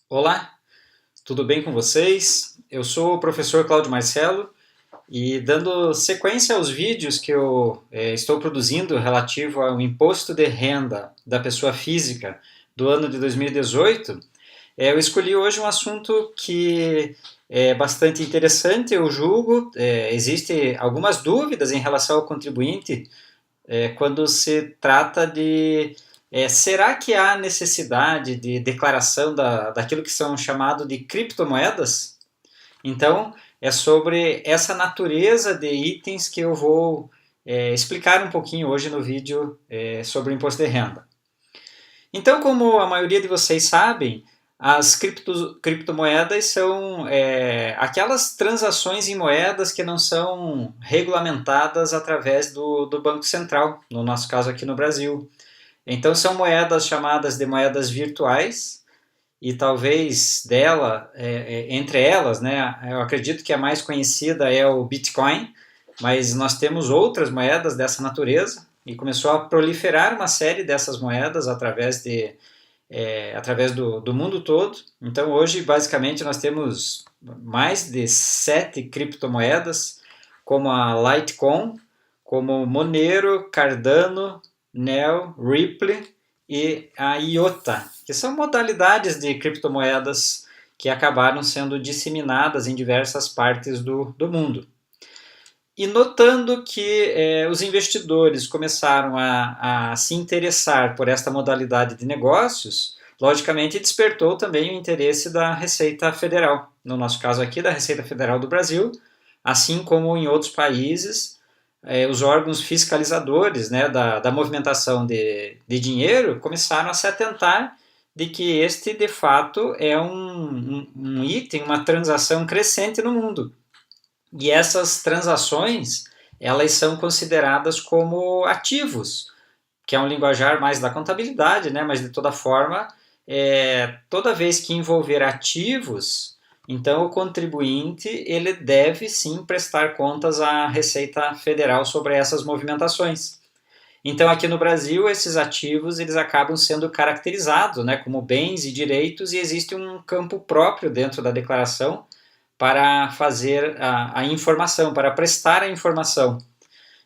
Olá, tudo bem com vocês? Eu sou o professor Cláudio Marcelo e dando sequência aos vídeos que eu estou produzindo relativo ao imposto de renda da pessoa física do ano de 2018, eu escolhi hoje um assunto que é bastante interessante, eu julgo. Existem algumas dúvidas em relação ao contribuinte quando se trata de será que há necessidade de declaração daquilo que são chamado de criptomoedas? Então, é sobre essa natureza de itens que eu vou explicar um pouquinho hoje no vídeo sobre o imposto de renda. Então, como a maioria de vocês sabem, as criptomoedas são aquelas transações em moedas que não são regulamentadas através do Banco Central, no nosso caso aqui no Brasil. Então, são moedas chamadas de moedas virtuais, e talvez entre elas, né, eu acredito que a mais conhecida é o Bitcoin, mas nós temos outras moedas dessa natureza, e começou a proliferar uma série dessas moedas através do mundo todo. Então, hoje, basicamente, nós temos mais de 7 criptomoedas, como a Litecoin, como Monero, Cardano, Neo, Ripple e a IOTA, que são modalidades de criptomoedas que acabaram sendo disseminadas em diversas partes do mundo. E notando que os investidores começaram a se interessar por esta modalidade de negócios, logicamente despertou também o interesse da Receita Federal, no nosso caso aqui da Receita Federal do Brasil, assim como em outros países, os órgãos fiscalizadores, né, da movimentação de dinheiro começaram a se atentar de que este de fato é um item, uma transação crescente no mundo. E essas transações, elas são consideradas como ativos, que é um linguajar mais da contabilidade, né? Mas de toda forma, toda vez que envolver ativos, então o contribuinte ele deve sim prestar contas à Receita Federal sobre essas movimentações. Então aqui no Brasil esses ativos eles acabam sendo caracterizados, né, como bens e direitos, e existe um campo próprio dentro da declaração para fazer a informação, para prestar a informação.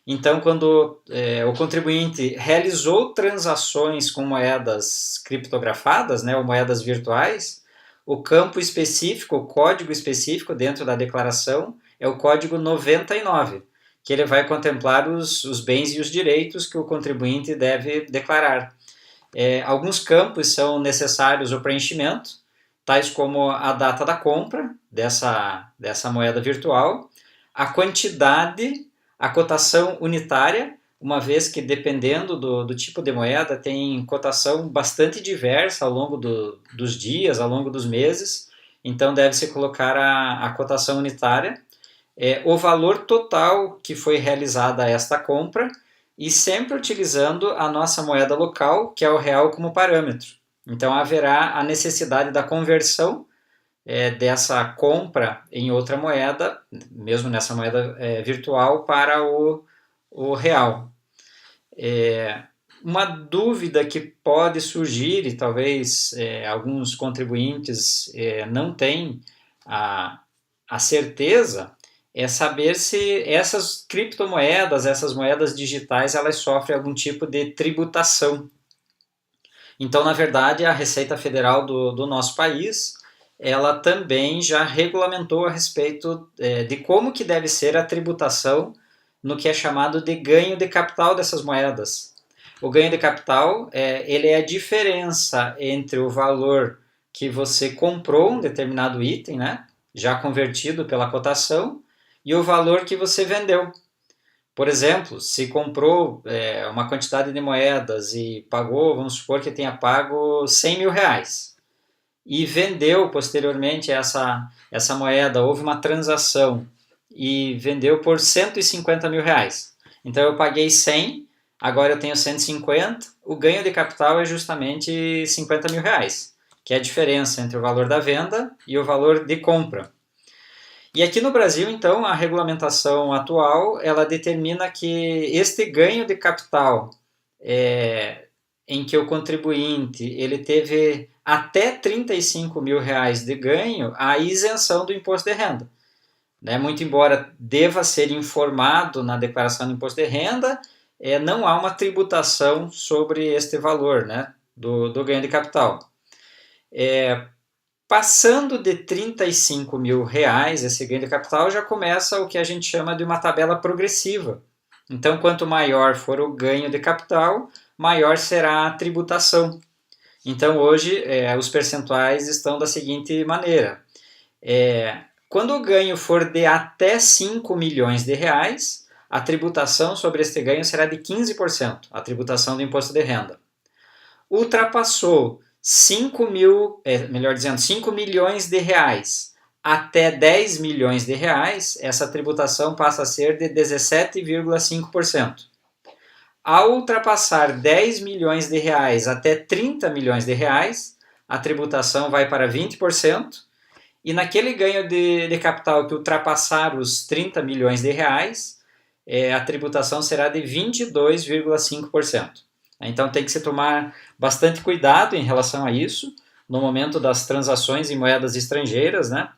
Então, quando o contribuinte realizou transações com moedas criptografadas, né, ou moedas virtuais, o campo específico, o código específico dentro da declaração é o código 99, que ele vai contemplar os bens e os direitos que o contribuinte deve declarar. Alguns campos são necessários o preenchimento, tais como a data da compra dessa moeda virtual, a quantidade, a cotação unitária, uma vez que dependendo do tipo de moeda tem cotação bastante diversa ao longo dos dias, ao longo dos meses, então deve-se colocar a cotação unitária, o valor total que foi realizada esta compra e sempre utilizando a nossa moeda local, que é o real, como parâmetro. Então haverá a necessidade da conversão dessa compra em outra moeda, mesmo nessa moeda virtual, para o real. Uma dúvida que pode surgir, e talvez alguns contribuintes não tenham a certeza, é saber se essas criptomoedas, essas moedas digitais, elas sofrem algum tipo de tributação. Então, na verdade, a Receita Federal do nosso país, ela também já regulamentou a respeito de como que deve ser a tributação no que é chamado de ganho de capital dessas moedas. O ganho de capital, ele é a diferença entre o valor que você comprou um determinado item, né, já convertido pela cotação, e o valor que você vendeu. Por exemplo, se comprou uma quantidade de moedas e pagou, vamos supor que tenha pago 100 mil reais, e vendeu posteriormente essa moeda, houve uma transação e vendeu por 150 mil reais. Então eu paguei 100, agora eu tenho 150, o ganho de capital é justamente 50 mil reais, que é a diferença entre o valor da venda e o valor de compra. E aqui no Brasil, então, a regulamentação atual, ela determina que este ganho de capital em que o contribuinte ele teve até R$ 35.000 de ganho, a isenção do imposto de renda. Né? Muito embora deva ser informado na declaração do imposto de renda, não há uma tributação sobre este valor, né, do ganho de capital. Passando de R$ 35.000, esse ganho de capital já começa o que a gente chama de uma tabela progressiva. Então, quanto maior for o ganho de capital, maior será a tributação. Então, hoje, os percentuais estão da seguinte maneira. Quando o ganho for de até R$ 5 milhões, a tributação sobre este ganho será de 15%, a tributação do imposto de renda. Ultrapassou 5 milhões de reais até 10 milhões de reais, essa tributação passa a ser de 17,5%. Ao ultrapassar 10 milhões de reais até 30 milhões de reais, a tributação vai para 20%, e naquele ganho de capital que ultrapassar os 30 milhões de reais, a tributação será de 22,5%. Então tem que se tomar bastante cuidado em relação a isso, no momento das transações em moedas estrangeiras, né?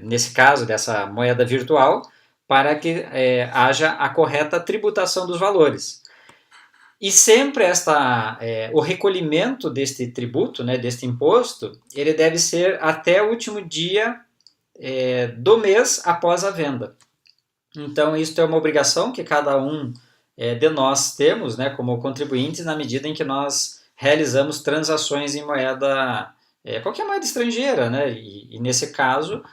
Nesse caso dessa moeda virtual, para que haja a correta tributação dos valores. E sempre o recolhimento deste tributo, né, deste imposto, ele deve ser até o último dia do mês após a venda. Então, isso é uma obrigação que cada um de nós temos, né, como contribuintes, na medida em que nós realizamos transações em moeda, qualquer moeda estrangeira, né, e nesse caso,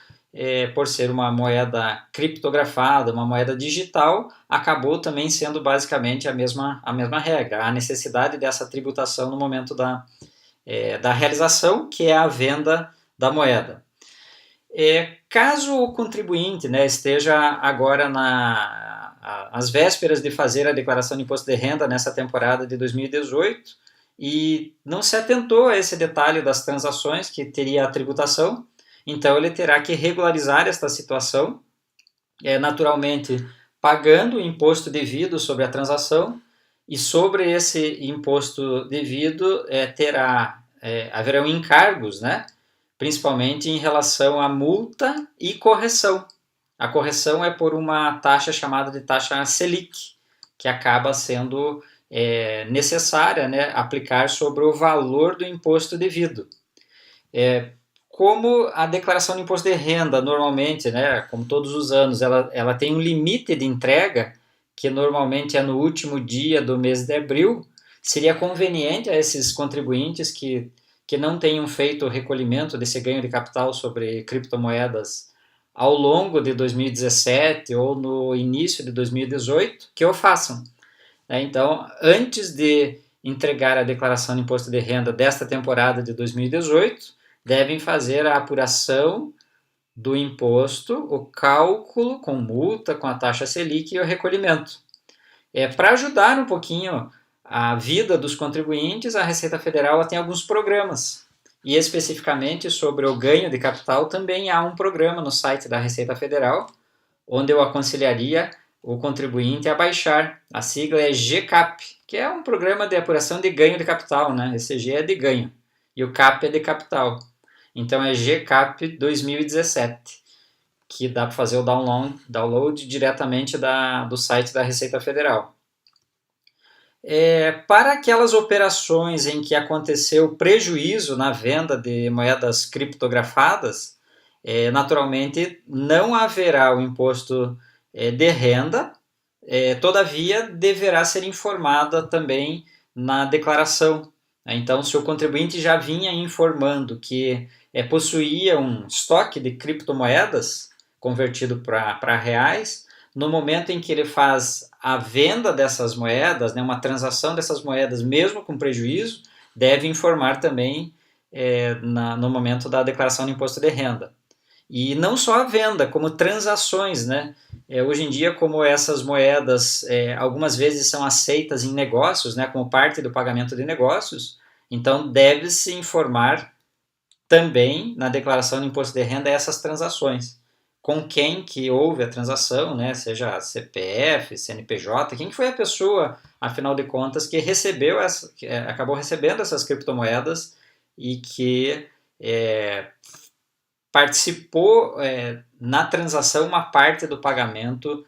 por ser uma moeda criptografada, uma moeda digital, acabou também sendo basicamente a mesma regra, a necessidade dessa tributação no momento da realização, que é a venda da moeda. Caso o contribuinte, né, esteja agora às vésperas de fazer a declaração de imposto de renda nessa temporada de 2018 e não se atentou a esse detalhe das transações que teria a tributação, então ele terá que regularizar esta situação, naturalmente pagando o imposto devido sobre a transação, e sobre esse imposto devido haverão encargos, né? Principalmente em relação à multa e correção. A correção é por uma taxa chamada de taxa Selic, que acaba sendo necessária, né, aplicar sobre o valor do imposto devido. Como a declaração de imposto de renda, normalmente, né, como todos os anos, ela tem um limite de entrega, que normalmente é no último dia do mês de abril, seria conveniente a esses contribuintes que não tenham feito o recolhimento desse ganho de capital sobre criptomoedas ao longo de 2017 ou no início de 2018, que o façam. Então, antes de entregar a declaração de imposto de renda desta temporada de 2018, devem fazer a apuração do imposto, o cálculo com multa, com a taxa Selic e o recolhimento. Para ajudar um pouquinho a vida dos contribuintes, a Receita Federal tem alguns programas. E especificamente sobre o ganho de capital, também há um programa no site da Receita Federal, onde eu aconselharia o contribuinte a baixar. A sigla é GCAP, que é um programa de apuração de ganho de capital, né? Esse G é de ganho e o CAP é de capital. Então é GCAP 2017, que dá para fazer o download diretamente do site da Receita Federal. Para aquelas operações em que aconteceu prejuízo na venda de moedas criptografadas, naturalmente não haverá o imposto de renda, todavia deverá ser informada também na declaração. Então, se o contribuinte já vinha informando que possuía um estoque de criptomoedas convertido para reais, no momento em que ele faz a venda dessas moedas, né, uma transação dessas moedas, mesmo com prejuízo, deve informar também no momento da declaração de imposto de renda. E não só a venda, como transações, né? Hoje em dia, como essas moedas algumas vezes são aceitas em negócios, né, como parte do pagamento de negócios, então deve-se informar também na declaração de imposto de renda essas transações. Com quem que houve a transação, né, seja CPF, CNPJ, quem que foi a pessoa afinal de contas, que acabou recebendo essas criptomoedas e que participou na transação uma parte do pagamento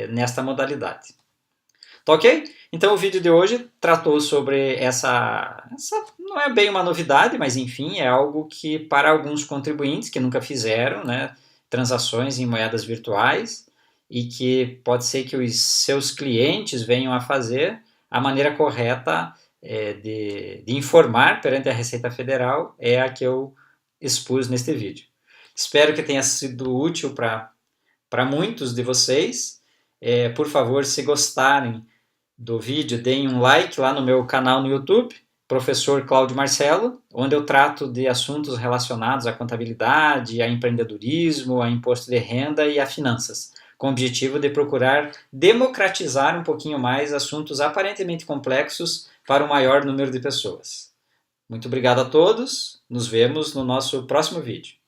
nesta modalidade. Tá ok? Então o vídeo de hoje tratou sobre essa não é bem uma novidade, mas enfim, é algo que para alguns contribuintes que nunca fizeram, né, transações em moedas virtuais e que pode ser que os seus clientes venham a fazer, a maneira correta de informar perante a Receita Federal é a que eu expus neste vídeo. Espero que tenha sido útil para muitos de vocês. Por favor, se gostarem do vídeo, deem um like lá no meu canal no YouTube, Professor Cláudio Marcelo, onde eu trato de assuntos relacionados à contabilidade, a empreendedorismo, a imposto de renda e a finanças, com o objetivo de procurar democratizar um pouquinho mais assuntos aparentemente complexos para o maior número de pessoas. Muito obrigado a todos, nos vemos no nosso próximo vídeo.